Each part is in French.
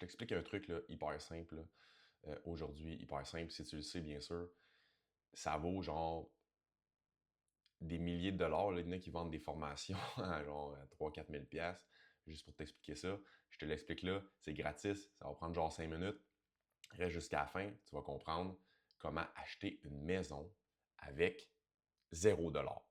t'explique un truc là, hyper simple là, aujourd'hui, hyper simple, si tu le sais bien sûr. Ça vaut genre des milliers de dollars. Là. Il y en a qui vendent des formations à genre 3-4 000 piastres, juste pour t'expliquer ça. Je te l'explique là, c'est gratis, ça va prendre genre 5 minutes. Reste jusqu'à la fin, tu vas comprendre comment acheter une maison avec 0 dollar.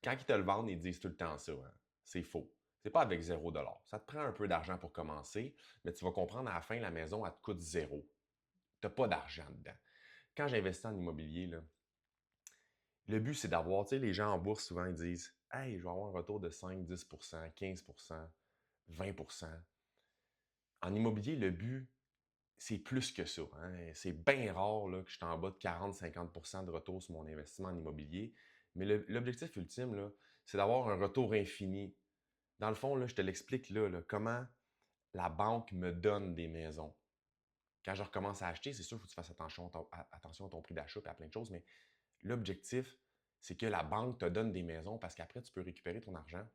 Quand ils te le vendent, ils disent tout le temps ça. Hein. C'est faux. C'est pas avec 0 dollar. Ça te prend un peu d'argent pour commencer, mais tu vas comprendre à la fin, la maison, elle te coûte zéro. Tu n'as pas d'argent dedans. Quand j'investis en immobilier, là, le but, c'est d'avoir, tu sais, les gens en bourse, souvent, ils disent Hey, je vais avoir un retour de 5, 10 15 20. En immobilier, le but, c'est plus que ça. Hein. C'est bien rare là, que je suis en bas de 40-50 de retour sur mon investissement en immobilier. Mais l'objectif ultime, là, c'est d'avoir un retour infini. Dans le fond, là, je te l'explique là, comment la banque me donne des maisons. Quand je recommence à acheter, c'est sûr qu'il faut que tu fasses attention à ton prix d'achat et à plein de choses, mais l'objectif, c'est que la banque te donne des maisons parce qu'après, tu peux récupérer ton argent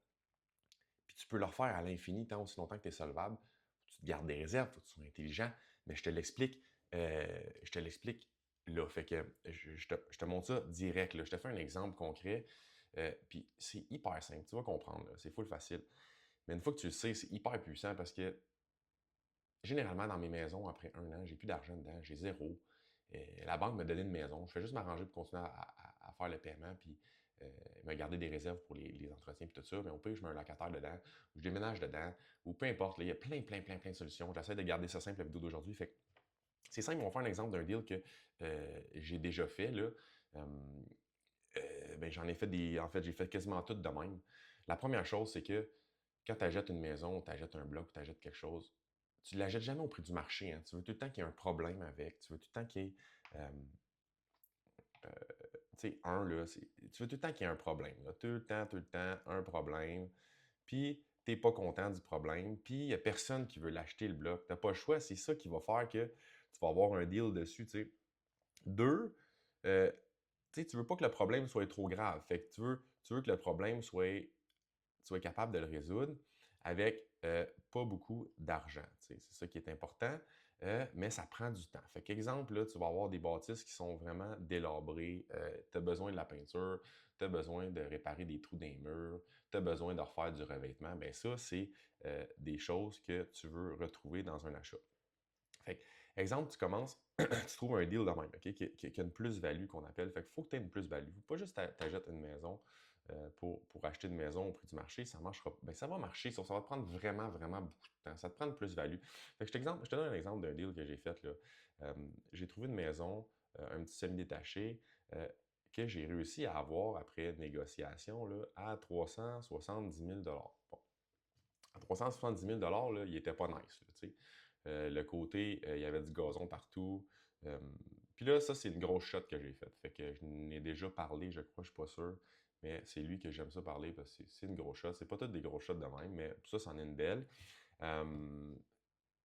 puis tu peux le refaire à l'infini tant aussi longtemps que tu es solvable. Tu te gardes des réserves, il faut que tu sois intelligent, mais je te l'explique là. Fait que je te montre ça direct. Là. Je te fais un exemple concret, puis c'est hyper simple, tu vas comprendre, là. C'est full facile. Mais une fois que tu le sais, c'est hyper puissant parce que généralement, dans mes maisons, après 1 an, j'ai plus d'argent dedans, j'ai zéro. La banque m'a donné une maison. Je fais juste m'arranger pour continuer à faire le paiement, puis me garder des réserves pour les entretiens, puis tout ça. Mais au pire, je mets un locataire dedans, ou je déménage dedans, ou peu importe. Là, il y a plein de solutions. J'essaie de garder ça simple, la vidéo d'aujourd'hui. Fait que c'est simple, on va faire un exemple d'un deal que j'ai déjà fait. Là. Ben, j'en ai fait des. En fait, j'ai fait quasiment tout de même. La première chose, c'est que quand tu achètes une maison, tu achètes un bloc, tu achètes quelque chose, tu ne l'achètes jamais au prix du marché. Hein. Tu veux tout le temps qu'il y ait un problème avec. Tu veux tout le temps qu'il y ait. Euh, tu sais, là, tu veux tout le temps qu'il y ait un problème. Là. Tout le temps, un problème. Puis, tu n'es pas content du problème. Puis, il n'y a personne qui veut l'acheter, le bloc. Tu n'as pas le choix. C'est ça qui va faire que tu vas avoir un deal dessus. Tu sais. Deux, euh, tu veux pas que le problème soit trop grave. Fait que tu veux que le problème soit, tu sois capable de le résoudre avec pas beaucoup d'argent. C'est ça qui est important, mais ça prend du temps. Fait qu'exemple, là, tu vas avoir des bâtisses qui sont vraiment délabrées, tu as besoin de la peinture, tu as besoin de réparer des trous dans les murs, tu as besoin de refaire du revêtement. Bien ça, c'est des choses que tu veux retrouver dans un achat. Fait que, exemple, tu commences, tu trouves un deal de même, OK, qui a une plus-value qu'on appelle. Fait qu'il faut que tu aies une plus-value. Il ne faut pas juste t'achètes une maison pour acheter une maison au prix du marché. Ça marchera. Ben, ça va marcher, sauf que ça va te prendre vraiment beaucoup de temps. Ça te prend une plus-value. Fait que je te donne un exemple d'un deal que j'ai fait. Là. J'ai trouvé une maison, un petit semi-détaché, que j'ai réussi à avoir après négociation là, à 370 000. Bon, à 370 000 là, il n'était pas nice. Là, le côté, il y avait du gazon partout. Euh, Puis là, ça, c'est une grosse shot que j'ai faite. Fait que je n'ai déjà parlé, je crois, je suis pas sûr. Mais c'est lui que j'aime ça parler parce que c'est une grosse shot. C'est pas toutes des grosses shots de même, mais ça, c'en est une belle. Euh,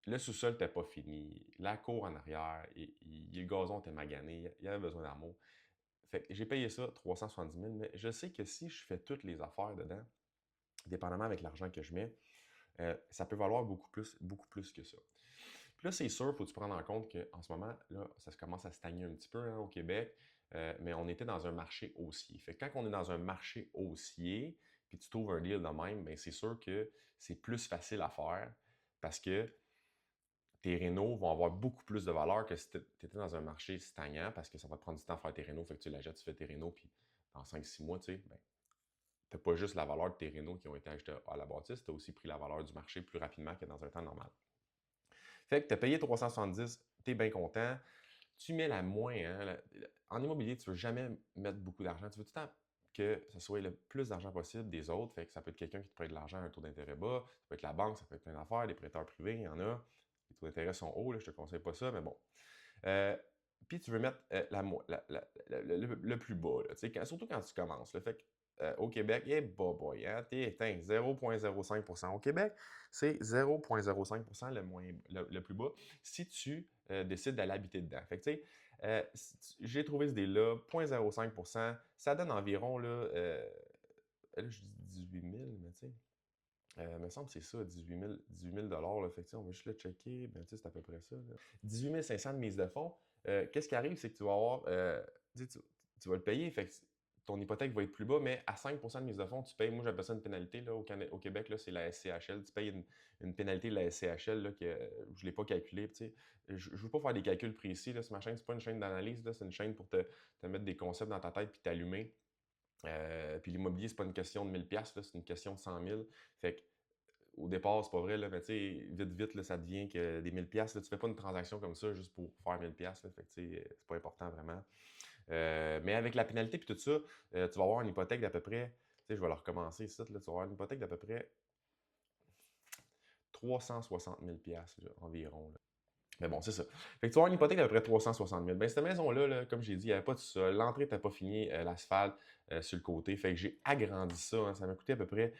le sous-sol n'était pas fini. La cour en arrière, le gazon était magané. Il y avait besoin d'amour. Fait que j'ai payé ça 370 000, mais je sais que si je fais toutes les affaires dedans, dépendamment avec l'argent que je mets, ça peut valoir beaucoup plus que ça. Puis là, c'est sûr, il faut que tu prendre en compte qu'en ce moment, là, ça commence à stagner un petit peu hein, au Québec, mais on était dans un marché haussier. Fait que quand on est dans un marché haussier, puis tu trouves un deal de même, bien, c'est sûr que c'est plus facile à faire parce que tes rénaux vont avoir beaucoup plus de valeur que si tu étais dans un marché stagnant parce que ça va te prendre du temps à faire tes rénaux. Fait que tu l'achètes, tu fais tes rénaux, puis dans 5-6 mois, tu sais, ben, tu n'as pas juste la valeur de tes rénaux qui ont été achetés à la bâtisse, tu as aussi pris la valeur du marché plus rapidement que dans un temps normal. Fait que tu as payé 370, tu es bien content. Tu mets la moins. Hein, en immobilier, tu ne veux jamais mettre beaucoup d'argent. Tu veux tout le temps que ce soit le plus d'argent possible des autres. Fait que ça peut être quelqu'un qui te prête de l'argent à un taux d'intérêt bas. Ça peut être la banque, ça peut être plein d'affaires, des prêteurs privés, il y en a. Les taux d'intérêt sont hauts, là, je ne te conseille pas ça, mais bon. Euh, Puis tu veux mettre le plus bas, là, surtout quand tu commences. Là, fait que, au Québec, boy, hein, t'es 0,05%. Au Québec, c'est 0,05% le plus bas si tu décides d'aller habiter dedans. Fait que, tu sais, j'ai trouvé ce deal-là, 0,05%, ça donne environ, là, je dis 18 000, mais tu sais, Il me semble que c'est ça, 18 000 là. Fait que, tu sais, on va juste le checker. Ben, tu sais, c'est à peu près ça, là. 18 500 de mise de fonds. Qu'est-ce qui arrive, c'est que tu vas avoir, tu sais, tu vas le payer. Fait que ton hypothèque va être plus bas, mais à 5 de mise de fonds, tu payes, moi j'appelle ça une pénalité, là, au Québec, là, c'est la SCHL. Tu payes une pénalité de la SCHL, là, que je ne l'ai pas calculée. Tu sais. Je ne veux pas faire des calculs précis, là, sur ma chaîne, c'est pas une chaîne d'analyse, là, c'est une chaîne pour te mettre des concepts dans ta tête puis t'allumer. Puis l'immobilier, c'est pas une question de 1000$, là, c'est une question de 100 000. Fait que au départ, c'est pas vrai, là, mais tu sais, vite, là, ça devient que des 1000$, là, tu fais pas une transaction comme ça juste pour faire 1000$, là, fait que tu sais, c'est pas important vraiment. Mais avec la pénalité puis tout ça, tu vas avoir une hypothèque d'à peu près, tu sais, je vais la recommencer ici, là, tu vas avoir une hypothèque d'à peu près 360 000$ là, environ. Là. Mais bon, c'est ça. Fait que tu vas avoir une hypothèque d'à peu près 360 000. Ben, cette maison-là, là, comme j'ai dit, il n'y avait pas de sol. L'entrée n'était pas finie, l'asphalte sur le côté. Fait que j'ai agrandi ça. Hein. Ça m'a coûté à peu près,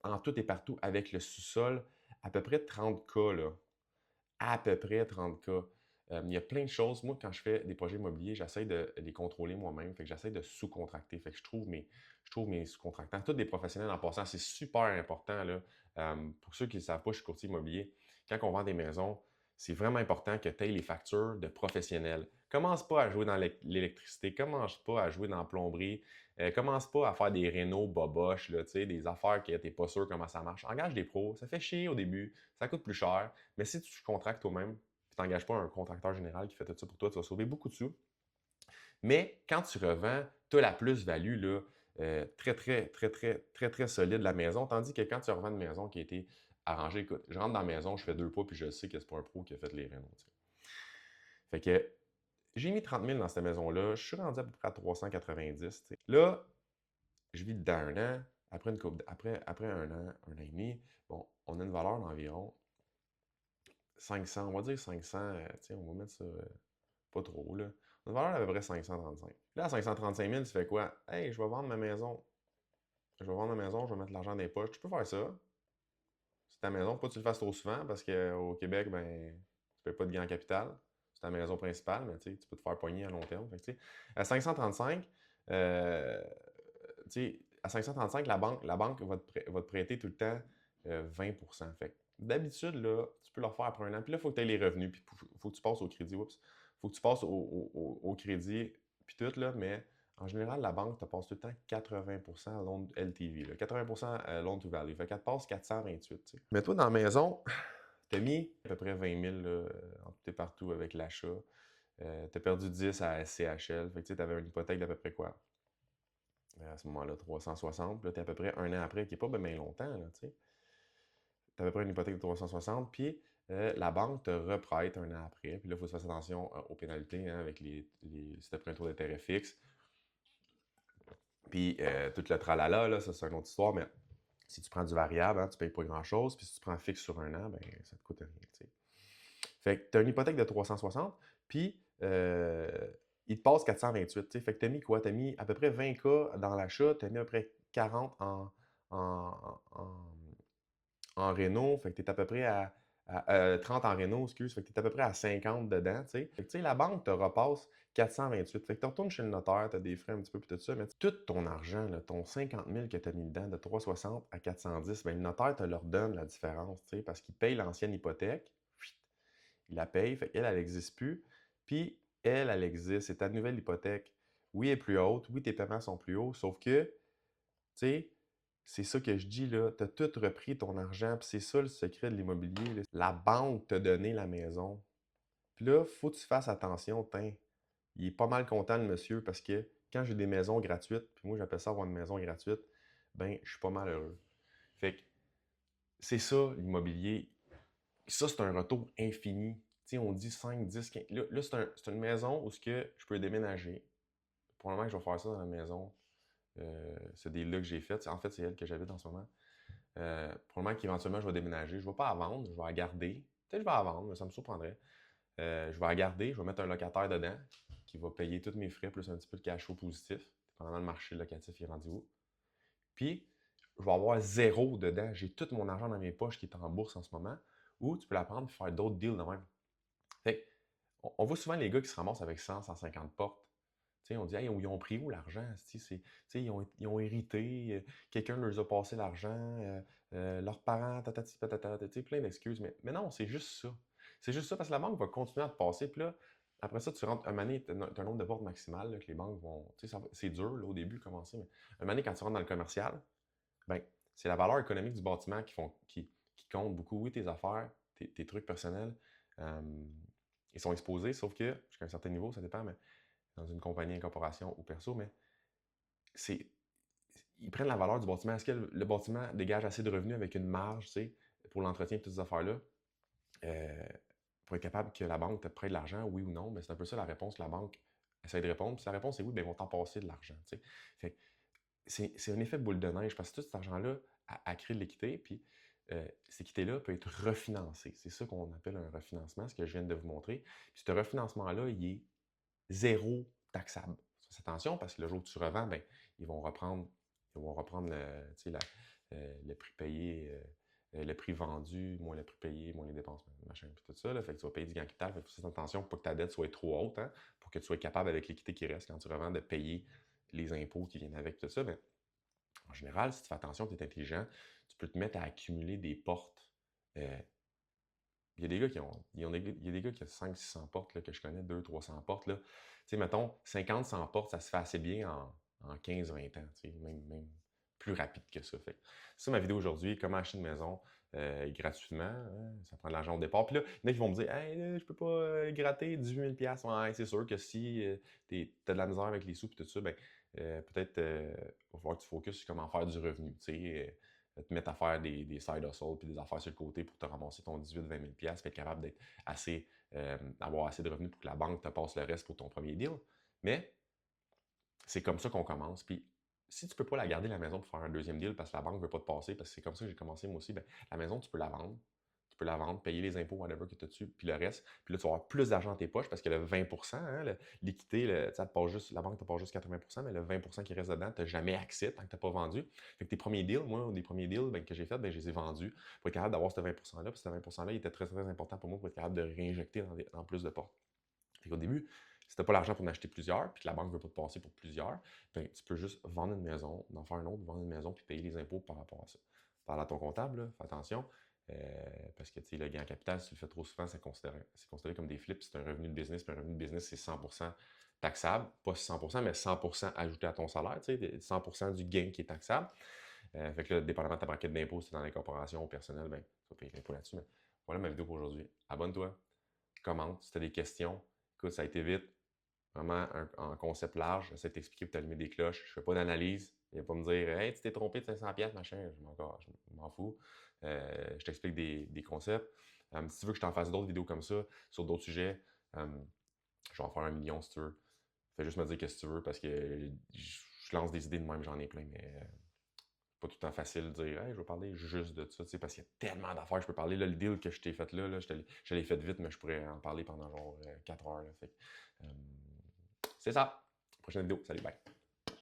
en tout et partout, avec le sous-sol, à peu près 30K, là. À peu près 30K. Il y a plein de choses. Moi, quand je fais des projets immobiliers, j'essaie de les contrôler moi-même. Fait que j'essaie de sous-contracter. Fait que je trouve mes sous-contractants, tous des professionnels en passant. C'est super important, là. Pour ceux qui ne savent pas, je suis courtier immobilier. Quand on vend des maisons, c'est vraiment important que tu aies les factures de professionnels. Commence pas à jouer dans l'électricité, commence pas à jouer dans la plomberie, commence pas à faire des rénaux boboches, là, des affaires que tu n'es pas sûr comment ça marche. Engage des pros, ça fait chier au début, ça coûte plus cher, mais si tu contractes toi-même, tu n'engages pas un contracteur général qui fait tout ça pour toi, tu vas sauver beaucoup de sous. Mais quand tu revends, tu as la plus-value là, très solide de la maison. Tandis que quand tu revends une maison qui a été arrangée, écoute, je rentre dans la maison, je fais 2 pas, puis je sais que c'est pas un pro qui a fait les rénaux. T'sais. Fait que j'ai mis 30 000 dans cette maison-là. Je suis rendu à peu près à 390. T'sais. Là, je vis dedans un an. Après un an et demi, bon, on a une valeur d'environ 500, on va dire 500, on va mettre ça pas trop, là. On a une valeur d'à peu près 535. Là, à 535 000, tu fais quoi? Hey, je vais vendre ma maison. Je vais vendre ma maison, je vais mettre l'argent dans les poches. Tu peux faire ça. C'est ta maison. Faut pas que tu le fasses trop souvent parce qu'au Québec, ben, tu ne payes pas de gain en capital. C'est ta maison principale, mais tu peux te faire pogner à long terme. Fait que, à 535, à 535, la banque va te prêter tout le temps 20%. Fait que, d'habitude, là, tu peux le refaire après un an. Puis là, il faut que tu aies les revenus. Puis il faut que tu passes au crédit. Oups. Il faut que tu passes au crédit. Puis tout, là. Mais en général, la banque te passe tout le temps 80% loan LTV. Là, 80% loan to value. Fait qu'elle te passe 428. T'sais. Mais toi, dans la maison, tu as mis à peu près 20 000 là, en tout et partout avec l'achat. Tu as perdu 10 à SCHL. Fait que tu avais une hypothèque d'à peu près quoi? À ce moment-là, 360. Puis là, tu es à peu près un an après, qui n'est pas bien longtemps. Tu as à peu près une hypothèque de 360. Puis la banque te reprête un an après. Puis là, il faut que tu fasses attention aux pénalités hein, avec si tu as pris un taux d'intérêt fixe. Puis tout le tralala, là, ça c'est une autre histoire, mais si tu prends du variable, hein, tu ne payes pas grand-chose. Puis si tu prends fixe sur un an, ben, ça ne te coûte rien. T'sais. Fait que tu as une hypothèque de 360, puis il te passe 428. T'sais. Fait que tu as mis quoi? Tu as mis à peu près 20K dans l'achat, tu as mis à peu près 40 en réno. Fait que tu es à peu près à 30 en réno, excuse. Fait que tu es à peu près à 50 dedans. T'sais. Fait que la banque te repasse 428. Fait que tu retournes chez le notaire, tu as des frais un petit peu, puis tout ça, mais tout ton argent, là, ton 50 000 que tu as mis dedans, de 360 à 410, ben, le notaire te leur donne la différence, parce qu'il paye l'ancienne hypothèque, il la paye, fait qu'elle, elle n'existe plus, puis elle existe, c'est ta nouvelle hypothèque. Oui, elle est plus haute, oui, tes paiements sont plus hauts, sauf que, tu sais, c'est ça que je dis, là, tu as tout repris ton argent, puis c'est ça le secret de l'immobilier, là. La banque t'a donné la maison. Puis là, il faut que tu fasses attention, il est pas mal content le monsieur parce que quand j'ai des maisons gratuites, puis moi j'appelle ça avoir une maison gratuite, ben je suis pas mal heureux. Fait que c'est ça l'immobilier. Ça, c'est un retour infini. Tu sais, on dit 5, 10, 15. Là c'est une maison où je peux déménager. Probablement que je vais faire ça dans la maison. C'est des là que j'ai fait. En fait, c'est elle que j'habite en ce moment. Probablement qu'éventuellement, je vais déménager. Je ne vais pas la vendre, je vais la garder. Peut-être que je vais la vendre, mais ça me surprendrait. Je vais la garder, je vais mettre un locataire dedans qui va payer tous mes frais plus un petit peu de cash flow positif, pendant le marché locatif est rendu où. Puis, je vais avoir zéro dedans. J'ai tout mon argent dans mes poches qui est en bourse en ce moment, ou tu peux la prendre et faire d'autres deals de même. Fait on voit souvent les gars qui se ramassent avec 100, 150 portes. T'sais, on dit, hey, ils ont pris où l'argent? Ils ont hérité, quelqu'un leur a passé l'argent, leurs parents, tatati, patata, tu sais, plein d'excuses. Mais non, c'est juste ça. C'est juste ça parce que la banque va continuer à te passer. Puis là, après ça, tu rentres, un moment donné, tu as un nombre de portes maximal là, que les banques vont. Tu sais, c'est dur là, au début, commencer, mais un moment donné, quand tu rentres dans le commercial, ben, c'est la valeur économique du bâtiment qui compte beaucoup. Oui, tes affaires, tes trucs personnels, euh, ils sont exposés, sauf que jusqu'à un certain niveau, ça dépend, mais dans une compagnie, une corporation ou perso, mais c'est ils prennent la valeur du bâtiment. Est-ce que le bâtiment dégage assez de revenus avec une marge, tu sais, pour l'entretien de toutes ces affaires-là, euh, pour être capable que la banque te prête de l'argent, oui ou non? Mais c'est un peu ça la réponse que la banque essaie de répondre. Puis si la réponse est oui, bien, ils vont t'en passer de l'argent, tu sais. Fait que c'est un effet boule de neige parce que tout cet argent-là a créé de l'équité, puis cette équité-là peut être refinancée. C'est ça qu'on appelle un refinancement, ce que je viens de vous montrer. Puis ce refinancement-là, il est zéro taxable. Fais attention parce que le jour où tu revends, ben, ils vont reprendre le prix payé, le prix vendu, moins le prix payé, moins les dépenses, machin, puis tout ça. Là, fait que tu vas payer du gain capital. Fait que fais attention pour pas que ta dette soit trop haute, hein, pour que tu sois capable, avec l'équité qui reste quand tu revends, de payer les impôts qui viennent avec tout ça. Ben, en général, si tu fais attention, tu es intelligent, tu peux te mettre à accumuler des portes. Il y a des gars qui ont, il y a des gars qui ont 500-600 portes là, que je connais, 200-300 portes. Tu sais, mettons, 50-100 portes, ça se fait assez bien en 15-20 ans, tu sais, même plus rapide que ça. Fait c'est ça ma vidéo aujourd'hui, comment acheter une maison gratuitement. Hein, ça prend de l'argent au départ. Puis là, il y en a qui vont me dire, hey, là, je peux pas gratter 18 000 $. Ouais, c'est sûr que si tu as de la misère avec les sous et tout ça, ben, peut-être il va falloir que tu focuses sur comment faire du revenu. Tu sais, te mettre à faire des side hustles puis des affaires sur le côté pour te ramasser ton 18-20 000 $, puis être capable d'être assez, avoir assez de revenus pour que la banque te passe le reste pour ton premier deal. Mais c'est comme ça qu'on commence. Puis si tu ne peux pas la garder, la maison, pour faire un deuxième deal parce que la banque ne veut pas te passer, parce que c'est comme ça que j'ai commencé moi aussi, ben, la maison, tu peux la vendre. Tu peux la vendre, payer les impôts, whatever que tu as dessus, puis le reste. Puis là, tu vas avoir plus d'argent dans tes poches parce que le 20 hein, l'équité, la banque te passe juste 80 mais le 20 qui reste dedans, tu n'as jamais accès tant que tu n'as pas vendu. Fait que tes premiers deals, moi, des premiers deals ben, que j'ai faits, ben, je les ai vendus pour être capable d'avoir ce 20 %-là. Puis ce 20 %-là, il était très, très important pour moi pour être capable de réinjecter dans plus de portes. Fait qu'au début, si tu n'as pas l'argent pour en acheter plusieurs, puis que la banque ne veut pas te passer pour plusieurs, ben, tu peux juste vendre une maison, en faire une autre, vendre une maison, puis payer les impôts par rapport à ça. Parle à ton comptable, là, fais attention, parce que le gain en capital, si tu le fais trop souvent, c'est considéré comme des flips. C'est un revenu de business, puis un revenu de business, c'est 100% taxable. Pas 100%, mais 100% ajouté à ton salaire, 100% du gain qui est taxable. Fait que là, dépendamment de ta braquette d'impôt, si c'est dans les corporations ou personnel, ben, tu vas payer l'impôt là-dessus. Mais voilà ma vidéo pour aujourd'hui. Abonne-toi, commente si tu as des questions. Écoute, ça a été vite. Vraiment un concept large. J'essaie de t'expliquer pour t'allumer des cloches. Je ne fais pas d'analyse. Il ne va pas me dire hey, tu t'es trompé de 500$, machin. Je m'en fous. Je t'explique des concepts. Si tu veux que je t'en fasse d'autres vidéos comme ça, sur d'autres sujets, je vais en faire 1 million si tu veux. Fais juste me dire ce que tu veux parce que je lance des idées de même, j'en ai plein, mais pas tout le temps facile de dire hey, je vais parler juste de ça, parce qu'il y a tellement d'affaires que je peux parler. Là, le deal que je t'ai fait là, je l'ai fait vite, mais je pourrais en parler pendant genre 4 heures. Là, fait, c'est ça. Prochaine vidéo. Salut, bye.